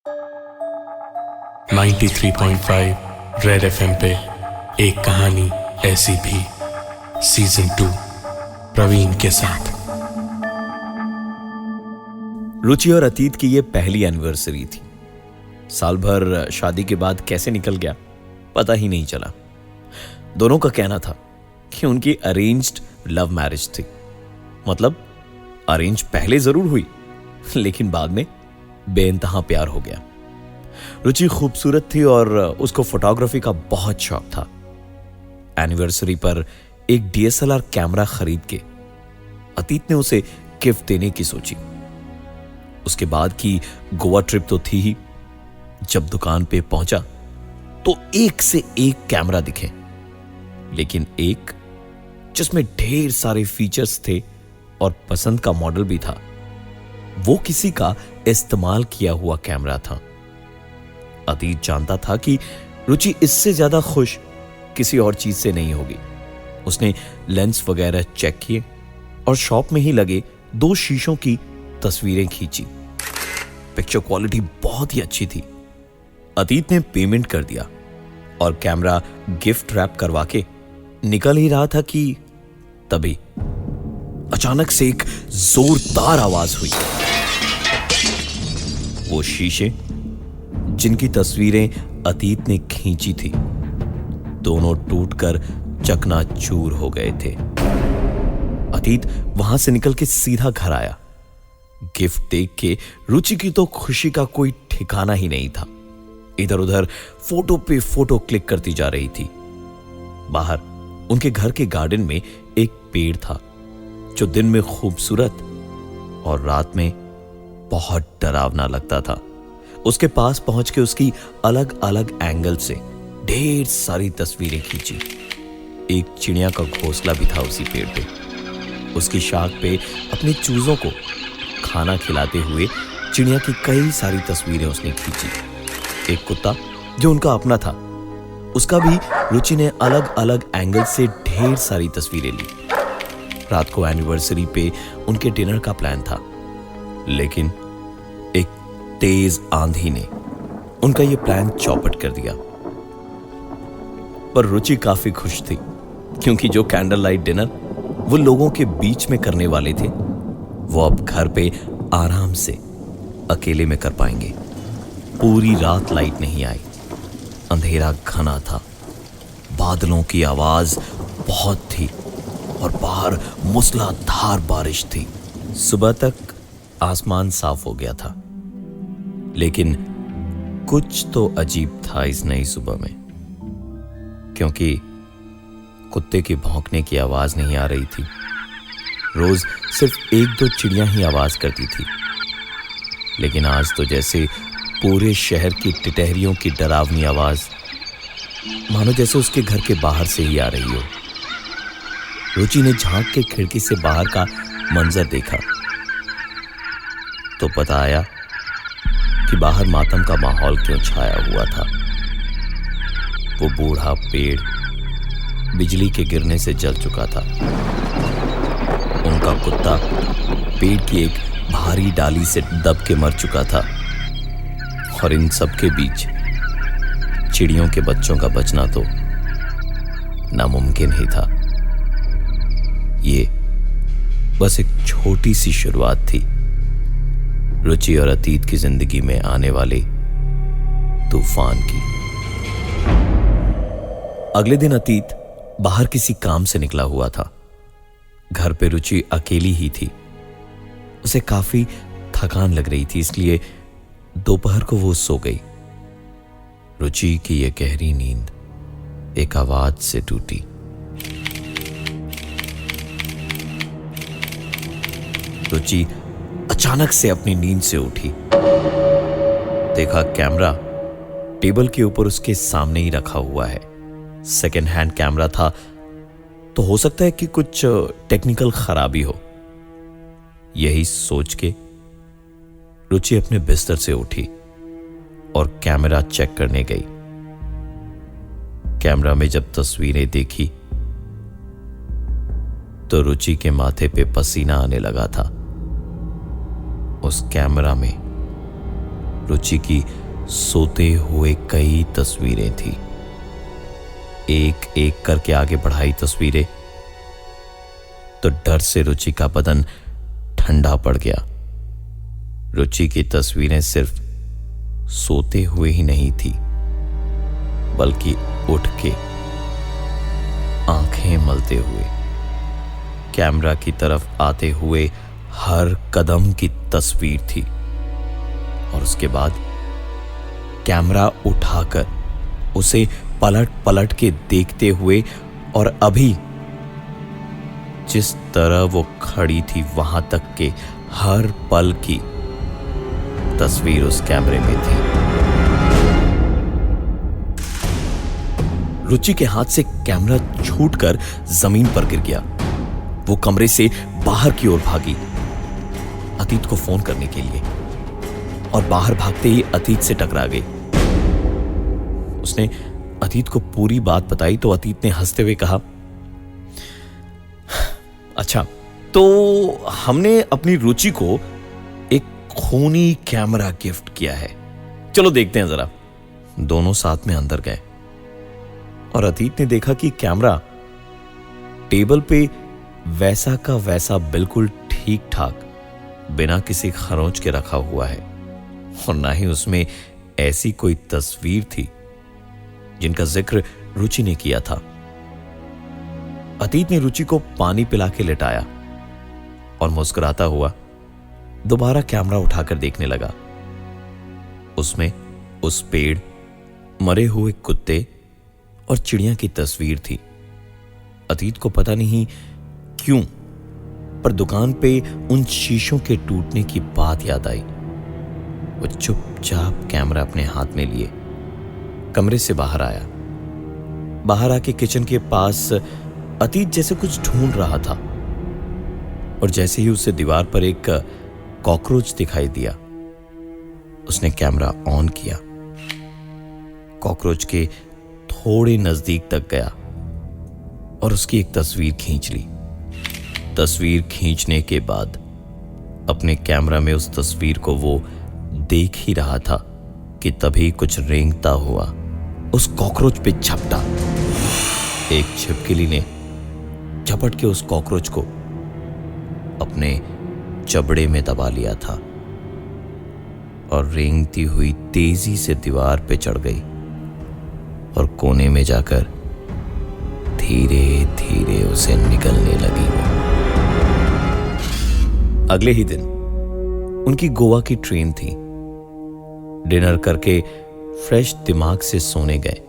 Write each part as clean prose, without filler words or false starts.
93.5 red FM पे एक कहानी ऐसी भी सीजन 2 प्रवीण के साथ। रुचि और अतीत की ये पहली एनिवर्सरी थी। साल भर शादी के बाद कैसे निकल गया पता ही नहीं चला। दोनों का कहना था कि उनकी अरेंज्ड लव मैरिज थी। मतलब अरेंज पहले जरूर हुई, लेकिन बाद में बेइंतहा प्यार हो गया। रुचि खूबसूरत थी और उसको फोटोग्राफी का बहुत शौक था। एनिवर्सरी पर एक डीएसएलआर कैमरा खरीद के अतीत ने उसे गिफ्ट देने की सोची। उसके बाद की गोवा ट्रिप तो थी ही। जब दुकान पे पहुंचा तो एक से एक कैमरा दिखे, लेकिन एक जिसमें ढेर सारे फीचर्स थे और पसंद का मॉडल भी था, वो किसी का इस्तेमाल किया हुआ कैमरा था। अतीत जानता था कि रुचि इससे ज्यादा खुश किसी और चीज से नहीं होगी। उसने लेंस वगैरह चेक किए और शॉप में ही लगे 2 शीशों की तस्वीरें खींची। पिक्चर क्वालिटी बहुत ही अच्छी थी। अतीत ने पेमेंट कर दिया और कैमरा गिफ्ट रैप करवा के निकल ही रहा था कि तभी अचानक से एक जोरदार आवाज हुई। वो शीशे जिनकी तस्वीरें अतीत ने खींची थी, दोनों टूटकर चकनाचूर हो गए थे। अतीत वहां से निकल के सीधा घर आया। गिफ्ट देख के रुचि की तो खुशी का कोई ठिकाना ही नहीं था। इधर उधर फोटो पे फोटो क्लिक करती जा रही थी। बाहर उनके घर के गार्डन में एक पेड़ था जो दिन में खूबसूरत और रात में बहुत डरावना लगता था। उसके पास पहुंच के उसकी अलग अलग एंगल से ढेर सारी तस्वीरें खींची। एक चिड़िया का घोंसला भी था उसी पेड़ पे। उसकी शाख पे अपने चूजों को खाना खिलाते हुए चिड़िया की कई सारी तस्वीरें उसने खींची। एक कुत्ता जो उनका अपना था, उसका भी रुचि ने अलग अलग एंगल से ढेर सारी तस्वीरें ली। रात को एनिवर्सरी पे उनके डिनर का प्लान था, लेकिन एक तेज आंधी ने उनका यह प्लान चौपट कर दिया। पर रुचि काफी खुश थी, क्योंकि जो कैंडल लाइट डिनर वो लोगों के बीच में करने वाले थे, वो अब घर पे आराम से अकेले में कर पाएंगे। पूरी रात लाइट नहीं आई। अंधेरा घना था। बादलों की आवाज बहुत थी और बाहर मूसलाधार बारिश थी। सुबह तक आसमान साफ हो गया था, लेकिन कुछ तो अजीब था इस नई सुबह में, क्योंकि कुत्ते के भौंकने की आवाज नहीं आ रही थी। रोज सिर्फ 1-2 चिड़ियां ही आवाज करती थी, लेकिन आज तो जैसे पूरे शहर की टिटहरियों की डरावनी आवाज, मानो जैसे उसके घर के बाहर से ही आ रही हो। रुचि ने झांक के खिड़की से बाहर का मंजर देखा तो पता आया कि बाहर मातम का माहौल क्यों छाया हुआ था। वो बूढ़ा पेड़ बिजली के गिरने से जल चुका था। उनका कुत्ता पेड़ की एक भारी डाली से दब के मर चुका था, और इन सब के बीच चिड़ियों के बच्चों का बचना तो नामुमकिन ही था। ये बस एक छोटी सी शुरुआत थी रुचि और अतीत की जिंदगी में आने वाले तूफान की। अगले दिन अतीत बाहर किसी काम से निकला हुआ था। घर पे रुचि अकेली ही थी। उसे काफी थकान लग रही थी, इसलिए दोपहर को वो सो गई। रुचि की यह गहरी नींद एक आवाज से टूटी। रुचि अचानक से अपनी नींद से उठी। देखा कैमरा टेबल के ऊपर उसके सामने ही रखा हुआ है। सेकेंड हैंड कैमरा था, तो हो सकता है कि कुछ टेक्निकल खराबी हो। यही सोच के रुचि अपने बिस्तर से उठी और कैमरा चेक करने गई। कैमरा में जब तस्वीरें देखी तो रुचि के माथे पे पसीना आने लगा था। उस कैमरा में रुचि की सोते हुए कई तस्वीरें थी। एक एक करके आगे बढ़ाई तस्वीरें तो डर से रुचि का बदन ठंडा पड़ गया। रुचि की तस्वीरें सिर्फ सोते हुए ही नहीं थी, बल्कि उठ के आंखें मलते हुए कैमरा की तरफ आते हुए हर कदम की तस्वीर थी। और उसके बाद कैमरा उठाकर उसे पलट पलट के देखते हुए, और अभी जिस तरह वो खड़ी थी वहां तक के हर पल की तस्वीर उस कैमरे में थी। रुचि के हाथ से कैमरा छूटकर जमीन पर गिर गया। वो कमरे से बाहर की ओर भागी अतीत को फोन करने के लिए, और बाहर भागते ही अतीत से टकरा गई। उसने अतीत को पूरी बात बताई तो अतीत ने हंसते हुए कहा, अच्छा तो हमने अपनी रुचि को एक खूनी कैमरा गिफ्ट किया है, चलो देखते हैं जरा। दोनों साथ में अंदर गए और अतीत ने देखा कि कैमरा टेबल पे वैसा का वैसा बिल्कुल ठीक ठाक बिना किसी खरोंच के रखा हुआ है, और ना ही उसमें ऐसी कोई तस्वीर थी जिनका जिक्र रुचि ने किया था। अतीत ने रुचि को पानी पिला के लेटाया और मुस्कुराता हुआ दोबारा कैमरा उठाकर देखने लगा। उसमें उस पेड़, मरे हुए कुत्ते और चिड़िया की तस्वीर थी। अतीत को पता नहीं क्यों, पर दुकान पे उन शीशों के टूटने की बात याद आई। वो चुपचाप कैमरा अपने हाथ में लिए कमरे से बाहर आया। बाहर आके किचन के पास अतीत जैसे कुछ ढूंढ रहा था, और जैसे ही उसे दीवार पर एक कॉकरोच दिखाई दिया, उसने कैमरा ऑन किया, कॉकरोच के थोड़े नजदीक तक गया और उसकी एक तस्वीर खींच ली। तस्वीर खींचने के बाद अपने कैमरा में उस तस्वीर को वो देख ही रहा था कि तभी कुछ रेंगता हुआ उस कॉकरोच पे झपटा। एक छिपकली ने झपट के उस कॉकरोच को अपने जबड़े में दबा लिया था और रेंगती हुई तेजी से दीवार पे चढ़ गई और कोने में जाकर धीरे धीरे उसे निकलने लगी। अगले ही दिन उनकी गोवा की ट्रेन थी। डिनर करके फ्रेश दिमाग से सोने गए।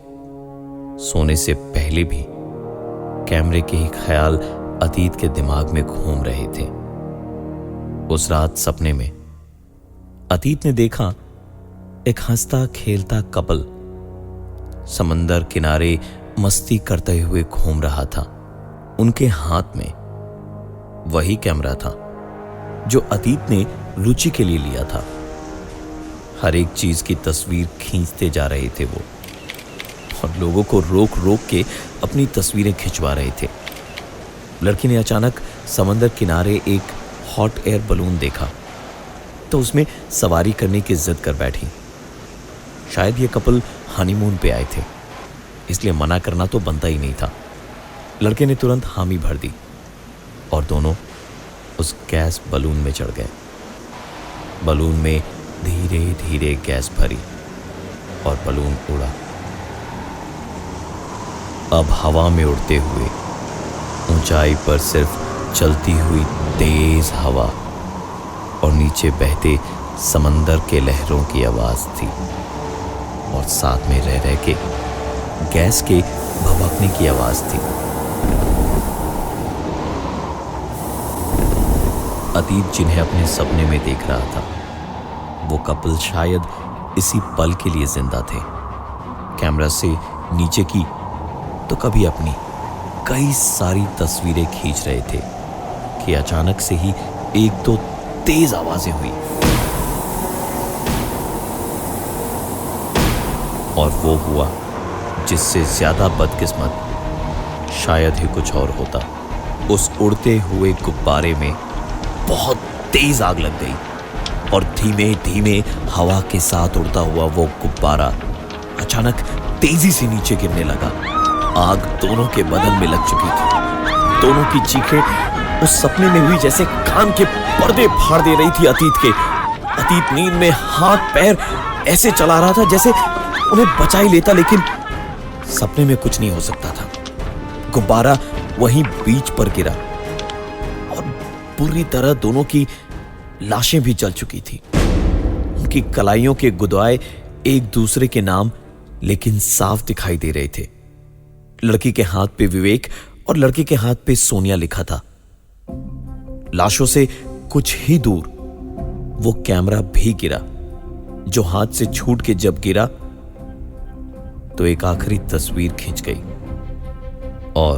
सोने से पहले भी कैमरे के ही ख्याल अतीत के दिमाग में घूम रहे थे। उस रात सपने में अतीत ने देखा एक हंसता खेलता कपल समंदर किनारे मस्ती करते हुए घूम रहा था। उनके हाथ में वही कैमरा था जो अतीत ने रुचि के लिए लिया था। हर एक चीज की तस्वीर खींचते जा रहे थे वो, और लोगों को रोक रोक के अपनी तस्वीरें खिंचवा रहे थे। लड़की ने अचानक समंदर किनारे एक हॉट एयर बलून देखा तो उसमें सवारी करने की जिद कर बैठी। शायद ये कपल हनीमून पे आए थे, इसलिए मना करना तो बनता ही नहीं था। लड़के ने तुरंत हामी भर दी और दोनों उस गैस बलून में चढ़ गए। बलून में धीरे धीरे गैस भरी और बलून उड़ा। अब हवा में उड़ते हुए ऊंचाई पर सिर्फ चलती हुई तेज हवा और नीचे बहते समंदर के लहरों की आवाज थी, और साथ में रह रह के गैस के भभकने की आवाज थी। अतीत जिन्हें अपने सपने में देख रहा था, वो कपल शायद इसी पल के लिए जिंदा थे। कैमरा से नीचे की तो कभी अपनी कई सारी तस्वीरें खींच रहे थे कि अचानक से ही एक दो तेज आवाजें हुई, और वो हुआ जिससे ज्यादा बदकिस्मत शायद ही कुछ और होता। उस उड़ते हुए गुब्बारे में बहुत तेज आग लग गई और धीमे धीमे हवा के साथ उड़ता हुआ वो गुब्बारा अचानक तेजी से नीचे गिरने लगा। आग दोनों के बदन में लग चुकी थी। दोनों की चीखें उस सपने में हुई जैसे कान के पर्दे फाड़ दे रही थी अतीत के। अतीत नींद में हाथ पैर ऐसे चला रहा था जैसे उन्हें बचा ही लेता, लेकिन सपने में कुछ नहीं हो सकता था। गुब्बारा वहीं बीच पर गिरा और पूरी तरह दोनों की लाशें भी जल चुकी थी। उनकी कलाइयों के गुदवाए एक दूसरे के नाम लेकिन साफ दिखाई दे रहे थे। लड़की के हाथ पे विवेक और लड़के के हाथ पे सोनिया लिखा था। लाशों से कुछ ही दूर वो कैमरा भी गिरा, जो हाथ से छूट के जब गिरा तो एक आखिरी तस्वीर खींच गई, और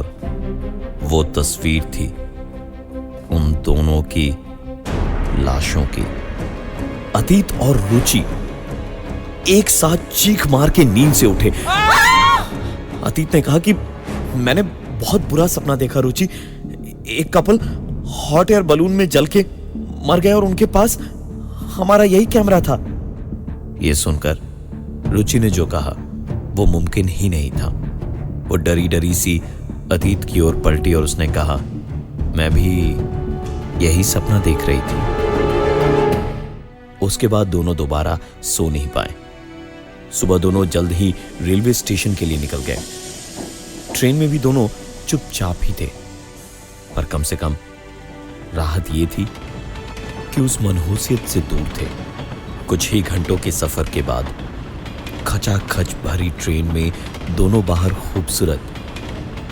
वो तस्वीर थी उन दोनों की लाशों की। अतीत और रुचि एक साथ चीख मार के नींद से उठे। अतीत ने कहा कि मैंने बहुत बुरा सपना देखा रुचि। एक कपल हॉट एयर बलून में जल के मर गए और उनके पास हमारा यही कैमरा था। यह सुनकर रुचि ने जो कहा वो मुमकिन ही नहीं था। वो डरी डरी सी अतीत की ओर पलटी और उसने कहा, मैं भी यही सपना देख रही थी। उसके बाद दोनों दोबारा सो नहीं पाए। सुबह दोनों जल्द ही रेलवे स्टेशन के लिए निकल गए। ट्रेन में भी दोनों चुपचाप ही थे, पर कम से कम राहत ये थी कि उस मनहूसियत से दूर थे। कुछ ही घंटों के सफर के बाद खचाखच भरी ट्रेन में दोनों बाहर खूबसूरत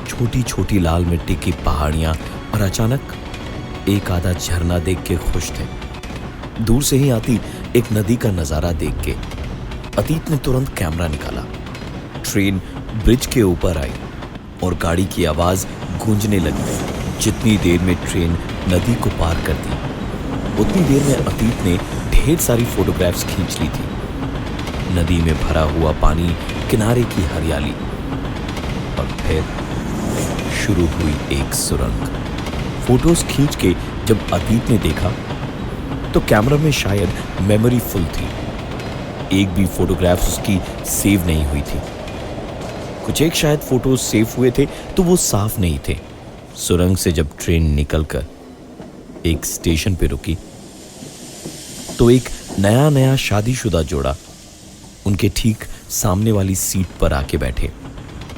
छोटी छोटी लाल मिट्टी की पहाड़ियां और अचानक एक आधा झरना देख के खुश थे। दूर से ही आती एक नदी का नजारा देख के अतीत ने तुरंत कैमरा निकाला। ट्रेन ब्रिज के ऊपर आई और गाड़ी की आवाज गूंजने लगी। जितनी देर में ट्रेन नदी को पार करती, उतनी देर में अतीत ने ढेर सारी फोटोग्राफ्स खींच ली थी। नदी में भरा हुआ पानी, किनारे की हरियाली, और फिर शुरू हुई एक सुरंग। फोटोज खींच के जब अतीत ने देखा तो कैमरा में शायद मेमोरी फुल थी। एक भी फोटोग्राफ्स उसकी सेव नहीं हुई थी। कुछ एक शायद फोटोज सेव हुए थे तो वो साफ नहीं थे। सुरंग से जब ट्रेन निकलकर एक स्टेशन पे रुकी तो एक नया नया शादीशुदा जोड़ा उनके ठीक सामने वाली सीट पर आके बैठे।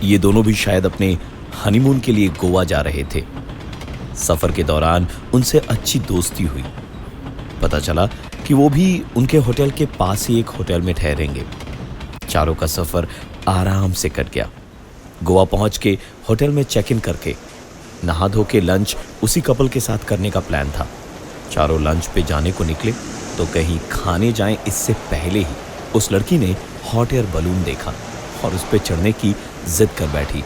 ये दोनों भी शायद अपने हनीमून के लिए गोवा जा रहे थे। सफर के दौरान उनसे अच्छी दोस्ती हुई। पता चला कि वो भी उनके होटल के पास ही एक होटल में ठहरेंगे। चारों का सफर आराम से कट गया। गोवा पहुंच के होटल में चेक इन करके नहा धो के लंच उसी कपल के साथ करने का प्लान था। चारों लंच पे जाने को निकले तो कहीं खाने जाएं इससे पहले ही उस लड़की ने हॉट एयर बलून देखा और उस पर चढ़ने की जिद कर बैठी।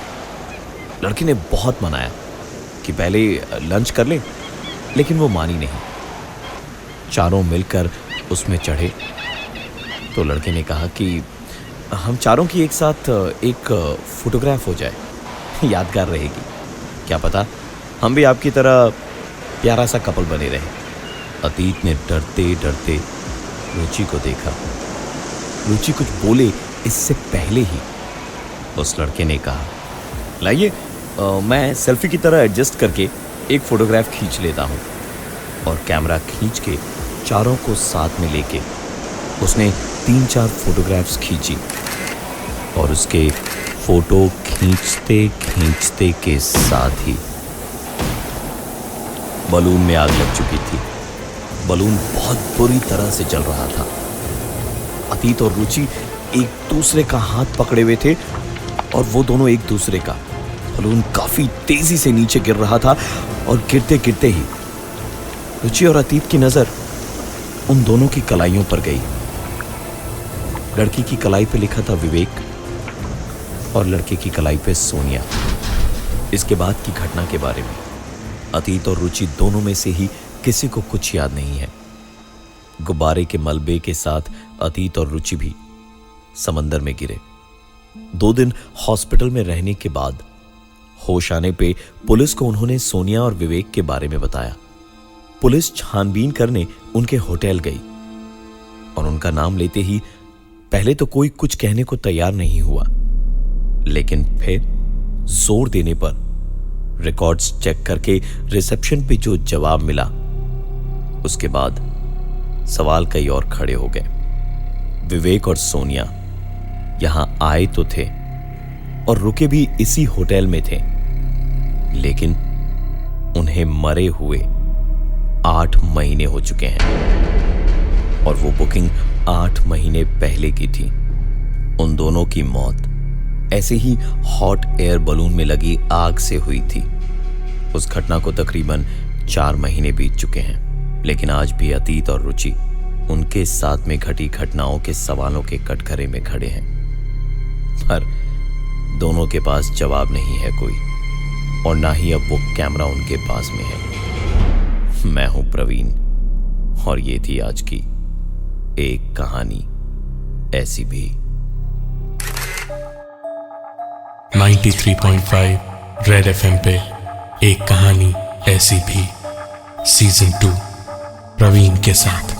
लड़की ने बहुत मनाया कि पहले लंच कर ले, लेकिन वो मानी नहीं। चारों मिलकर उसमें चढ़े तो लड़के ने कहा कि हम चारों की एक साथ एक फोटोग्राफ हो जाए, यादगार रहेगी। क्या पता हम भी आपकी तरह प्यारा सा कपल बने रहे। अतीत ने डरते डरते रुचि को देखा। रुचि कुछ बोले इससे पहले ही उस लड़के ने कहा, लाइए मैं सेल्फी की तरह एडजस्ट करके एक फोटोग्राफ खींच लेता हूँ। और कैमरा खींच के चारों को साथ में लेके उसने 3-4 फोटोग्राफ्स खींची और उसके फोटो खींचते खींचते के साथ ही बलून में आग लग चुकी थी। बलून बहुत बुरी तरह से जल रहा था। अतीत और रुचि एक दूसरे का हाथ पकड़े हुए थे और वो दोनों एक दूसरे का। बलून काफी तेजी से नीचे गिर रहा था और गिरते गिरते ही रुचि और अतीत की नजर उन दोनों की कलाइयों पर गई। लड़की की कलाई पे लिखा था विवेक और लड़के की कलाई पे सोनिया। इसके बाद की घटना के बारे में अतीत और रुचि दोनों में से ही किसी को कुछ याद नहीं है। गुब्बारे के मलबे के साथ अतीत और रुचि भी समंदर में गिरे। 2 दिन हॉस्पिटल में रहने के बाद होश आने पे पुलिस को उन्होंने सोनिया और विवेक के बारे में बताया। पुलिस छानबीन करने उनके होटल गई और उनका नाम लेते ही पहले तो कोई कुछ कहने को तैयार नहीं हुआ, लेकिन फिर जोर देने पर रिकॉर्ड्स चेक करके रिसेप्शन पे जो जवाब मिला, उसके बाद सवाल कई और खड़े हो गए। विवेक और सोनिया यहां आए तो थे और रुके भी इसी होटल में थे, लेकिन उन्हें मरे हुए 8 महीने हो चुके हैं और वो बुकिंग 8 महीने पहले की थी। उन दोनों की मौत ऐसे ही हॉट एयर बलून में लगी आग से हुई थी। उस घटना को तकरीबन 4 महीने बीत चुके हैं, लेकिन आज भी अतीत और रुचि उनके साथ में घटी घटनाओं के सवालों के कटघरे में खड़े हैं, पर दोनों के पास जवाब नहीं है कोई, और ना ही अब वो कैमरा उनके पास में है। मैं हूं प्रवीण और ये थी आज की एक कहानी ऐसी भी। 93.5 रेड एफएम पे एक कहानी ऐसी भी सीजन 2 प्रवीण के साथ।